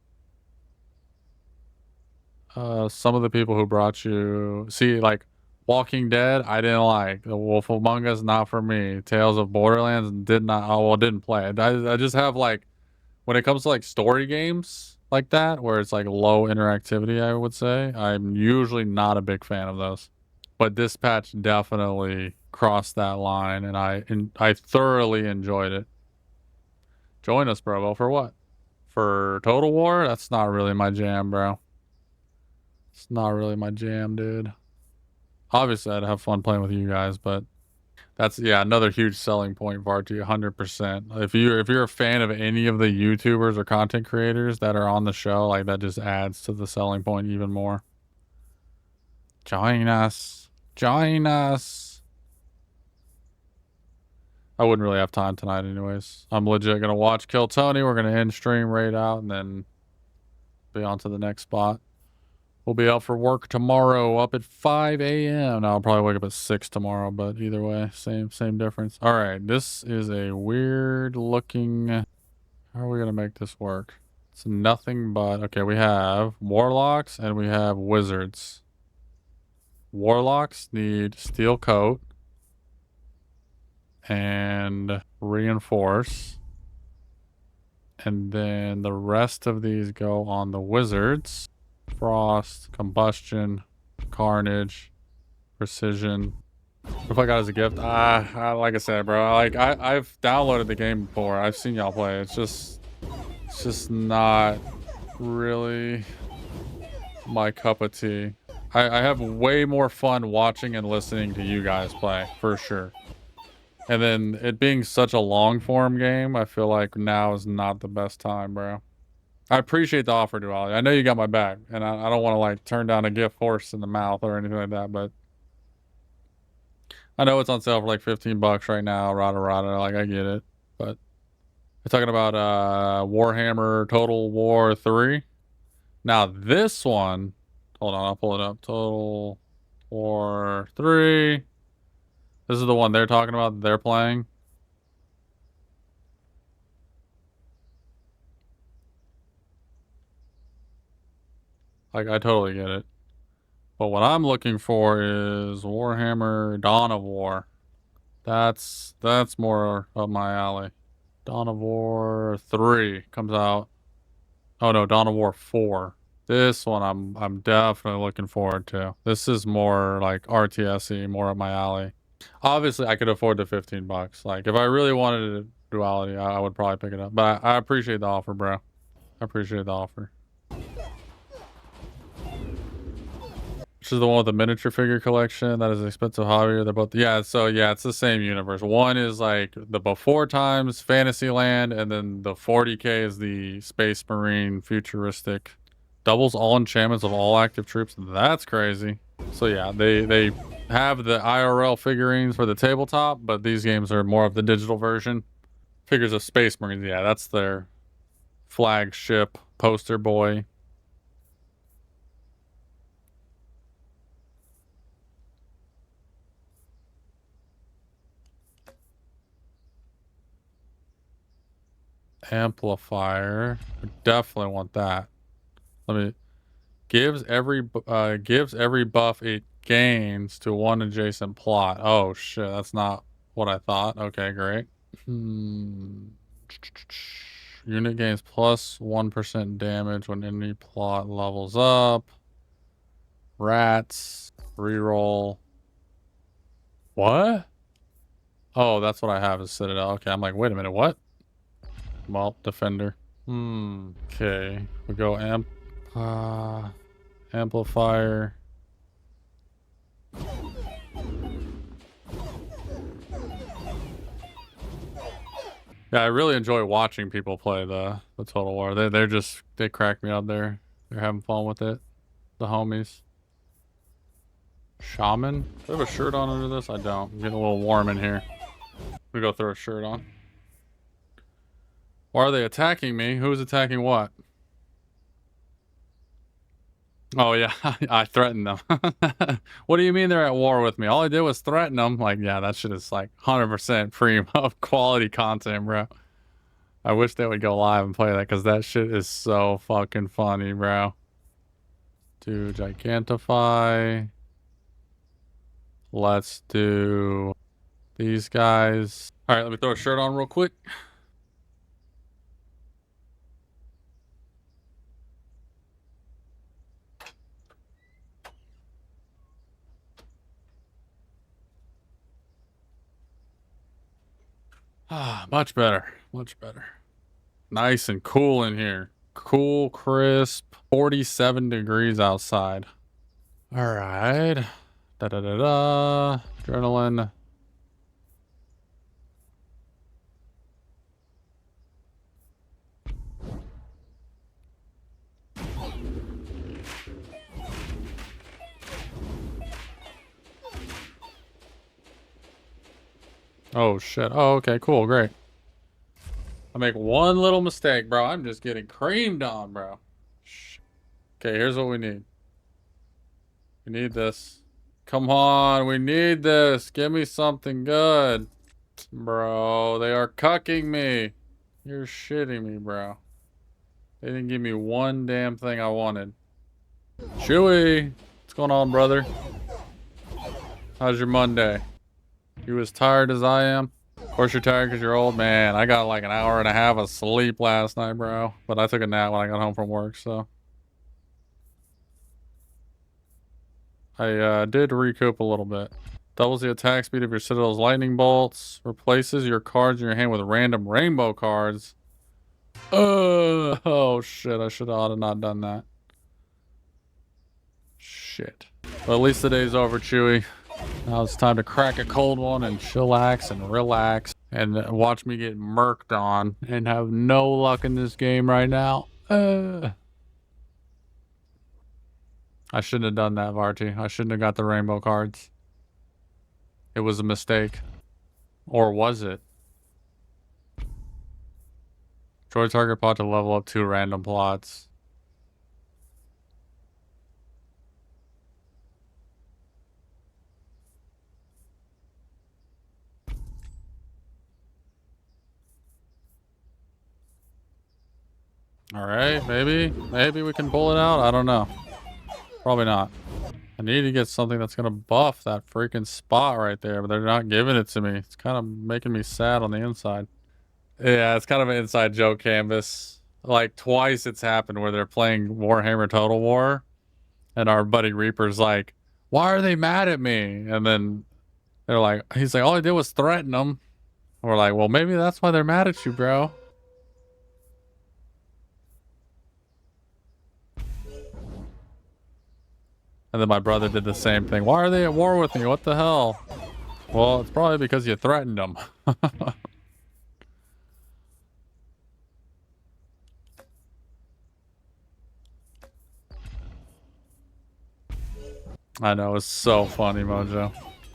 Some of the people who brought you... See, like, Walking Dead, I didn't like. The Wolf Among Us, not for me. Tales of Borderlands, did not... Oh, well, didn't play it. I just have, like... When it comes to, like, story games like that, where it's, like, low interactivity, I would say, I'm usually not a big fan of those. But this patch definitely crossed that line, and I thoroughly enjoyed it. Join us, bro. For what? For Total War? That's not really my jam, bro. It's not really my jam, dude. Obviously, I'd have fun playing with you guys, but that's, yeah, another huge selling point, Varty, 100%. If you're a fan of any of the YouTubers or content creators that are on the show, like, that just adds to the selling point even more. Join us. Join us. I wouldn't really have time tonight anyways. I'm legit gonna watch Kill Tony. We're gonna end stream right out and then be on to the next spot. We'll be out for work tomorrow up at 5 a.m. Now I'll probably wake up at 6 tomorrow, but either way, same difference. All right, this is a weird looking... How are we gonna make this work? It's nothing but... Okay, we have Warlocks and we have Wizards. Warlocks need Steel Coat and Reinforce. And then the rest of these go on the Wizards. Frost, Combustion, Carnage, Precision. What if I got as a gift? Like I said, bro, like I've downloaded the game before. I've seen y'all play. It's just not really my cup of tea. I have way more fun watching and listening to you guys play, for sure. And then it being such a long form game, I feel like now is not the best time, bro. I appreciate the offer, Duality. I know you got my back, and I don't want to, like, turn down a gift horse in the mouth or anything like that, but I know it's on sale for, like, 15 bucks right now, rada, like, I get it, but we're talking about, Warhammer Total War 3. Now, this one, hold on, I'll pull it up. Total War 3. This is the one they're talking about that they're playing. Like, I totally get it. But what I'm looking for is Warhammer Dawn of War. That's more up my alley. Dawn of War 3 comes out. Oh no, Dawn of War 4. This one I'm definitely looking forward to. This is more like RTS-y, more up my alley. Obviously, I could afford the 15 bucks. Like, if I really wanted a Duality, I would probably pick it up. But I appreciate the offer, bro. I appreciate the offer. Which is the one with the miniature figure collection. That is an expensive hobby. They're both... Yeah, so yeah, it's the same universe. One is like the before times, Fantasyland, and then the 40K is the Space Marine futuristic. Doubles all enchantments of all active troops. That's crazy. So yeah, they have the IRL figurines for the tabletop, but these games are more of the digital version. Figures of Space Marines, yeah, that's their flagship poster boy. Amplifier. I definitely want that. Let me... Gives every buff it gains to one adjacent plot. Oh shit, that's not what I thought. Okay, great. Unit gains plus 1% damage when any plot levels up. Rats. Reroll. What? Oh, that's what I have is Citadel. Okay, I'm like, wait a minute, what? Well, Defender. Okay. We go amplifier. Yeah, I really enjoy watching people play the Total War. They crack me up there. They're having fun with it. The homies. Shaman? Do I have a shirt on under this? I don't. I'm getting a little warm in here. We go throw a shirt on. Why are they attacking me? Who's attacking what? Oh yeah, I threatened them. What do you mean they're at war with me? All I did was threaten them. Like, yeah, that shit is like 100% primo quality content, bro. I wish they would go live and play that because that shit is so fucking funny, bro. Do Gigantify. Let's do these guys. All right, let me throw a shirt on real quick. Ah, much better. Much better. Nice and cool in here. Cool, crisp. 47 degrees outside. All right. Da-da-da-da. Adrenaline. Oh, shit. Oh, okay, cool, great. I make one little mistake, bro. I'm just getting creamed on, bro. Okay, here's what we need. We need this. Come on, we need this. Give me something good. Bro, they are cucking me. You're shitting me, bro. They didn't give me one damn thing I wanted. Chewy, what's going on, brother? How's your Monday? You as tired as I am? Of course you're tired because you're old. Man, I got like an hour and a half of sleep last night, bro. But I took a nap when I got home from work, so. I did recoup a little bit. Doubles the attack speed of your Citadel's lightning bolts. Replaces your cards in your hand with random rainbow cards. Oh shit, I should have not done that. Shit. But at least the day's over, Chewy. Now it's time to crack a cold one and chillax and relax and watch me get murked on and have no luck in this game right now. I shouldn't have done that, Varty. I shouldn't have got the rainbow cards. It was a mistake. Or was it? Destroy target plot to level up 2 random plots. Alright, maybe we can pull it out. I don't know. Probably not. I need to get something that's going to buff that freaking spot right there, but they're not giving it to me. It's kind of making me sad on the inside. Yeah, it's kind of an inside joke canvas. Like twice it's happened where they're playing Warhammer Total War and our buddy Reaper's like, why are they mad at me? And then they're like, he's like, all I did was threaten them. We're like, well, maybe that's why they're mad at you, bro. And then my brother did the same thing. Why are they at war with me? What the hell? Well, it's probably because you threatened them. I know, it's so funny, Mojo.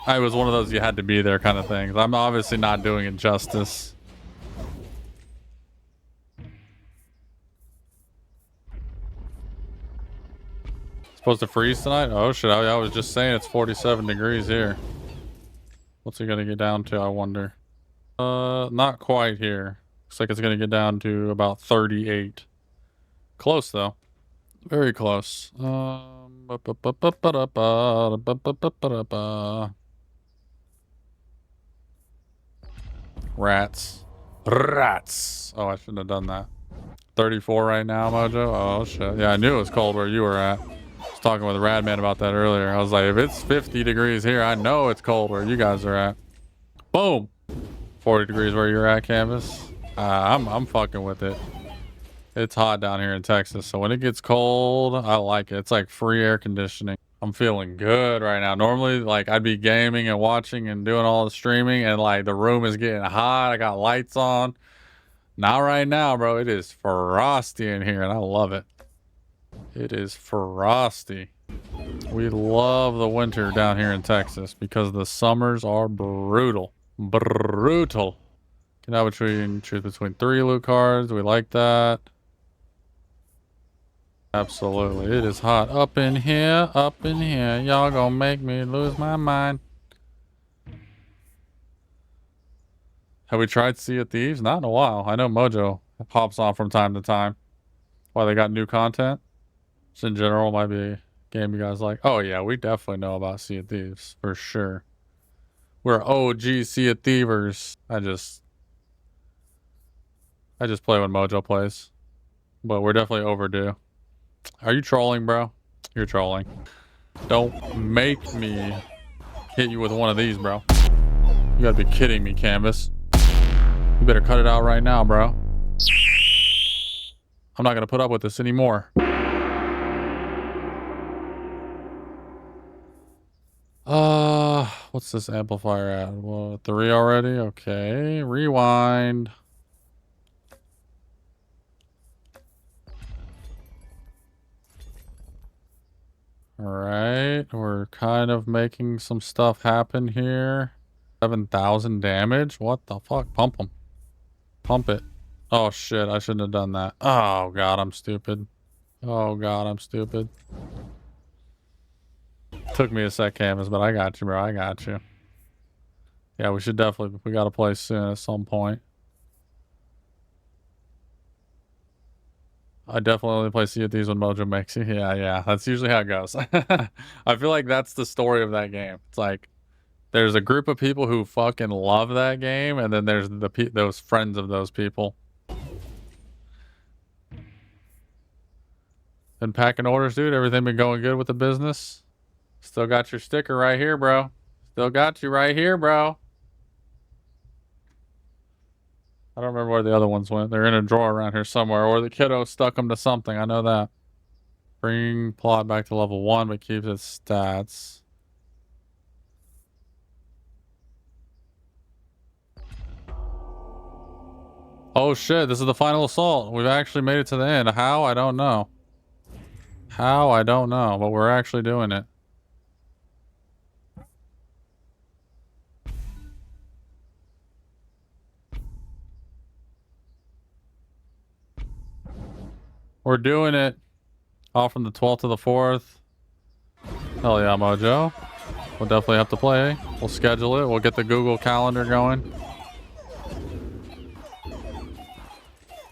I was one of those you had to be there kind of things. I'm obviously not doing it justice. Supposed to freeze tonight? Oh shit, I was just saying it's 47 degrees here. What's it gonna get down to, I wonder? Not quite here. Looks like it's gonna get down to about 38. Close though. Very close. Rats. Rats. Oh, I shouldn't have done that. 34 right now, Mojo. Oh shit. Yeah, I knew it was cold where you were at. I was talking with Radman about that earlier. I was like, if it's 50 degrees here, I know it's cold where you guys are at. Boom. 40 degrees where you're at, Canvas. I'm fucking with it. It's hot down here in Texas, so when it gets cold, I like it. It's like free air conditioning. I'm feeling good right now. Normally, like, I'd be gaming and watching and doing all the streaming, and like the room is getting hot. I got lights on. Not right now, bro. It is frosty in here, and I love it. It is frosty. We love the winter down here in Texas because the summers are brutal. Brutal. Can now choose between 3 loot cards. We like that. Absolutely. It is hot up in here. Up in here. Y'all gonna make me lose my mind. Have we tried Sea of Thieves? Not in a while. I know Mojo pops on from time to time. Why, they got new content? Just in general, might be a game you guys like. Oh yeah, we definitely know about Sea of Thieves. For sure. We're OG Sea of Thievers. I just play when Mojo plays. But we're definitely overdue. Are you trolling, bro? You're trolling. Don't make me hit you with one of these, bro. You gotta be kidding me, Canvas. You better cut it out right now, bro. I'm not gonna put up with this anymore. What's this amplifier at? Well, 3 already? Okay. Rewind. Alright, we're kind of making some stuff happen here. 7,000 damage? What the fuck? Pump them. Pump it. Oh shit, I shouldn't have done that. Oh god, I'm stupid. Oh god, I'm stupid. Took me a sec, Canvas, but I got you, bro. I got you. Yeah, we should definitely, we gotta play soon at some point. I definitely only play Sea of Thieves when Mojo makes you. Yeah, that's usually how it goes. I feel like that's the story of that game. It's like, there's a group of people who fucking love that game, and then there's those friends of those people. Been packing orders, dude. Everything been going good with the business? Still got your sticker right here, bro. Still got you right here, bro. I don't remember where the other ones went. They're in a drawer around here somewhere, or the kiddo stuck them to something. I know that. Bring plot back to level 1, but keeps its stats. Oh shit, this is the final assault. We've actually made it to the end. How? I don't know. How? I don't know, but we're actually doing it. We're doing it. Off from the 12th to the 4th. Hell yeah, Mojo. We'll definitely have to play. We'll schedule it. We'll get the Google Calendar going.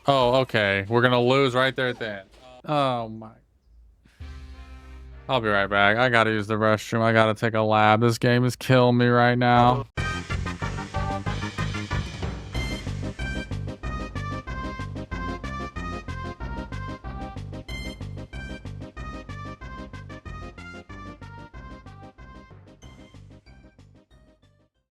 Oh, okay. We're gonna lose right there at the end. Oh my. I'll be right back. I gotta use the restroom. I gotta take a lab. This game is killing me right now.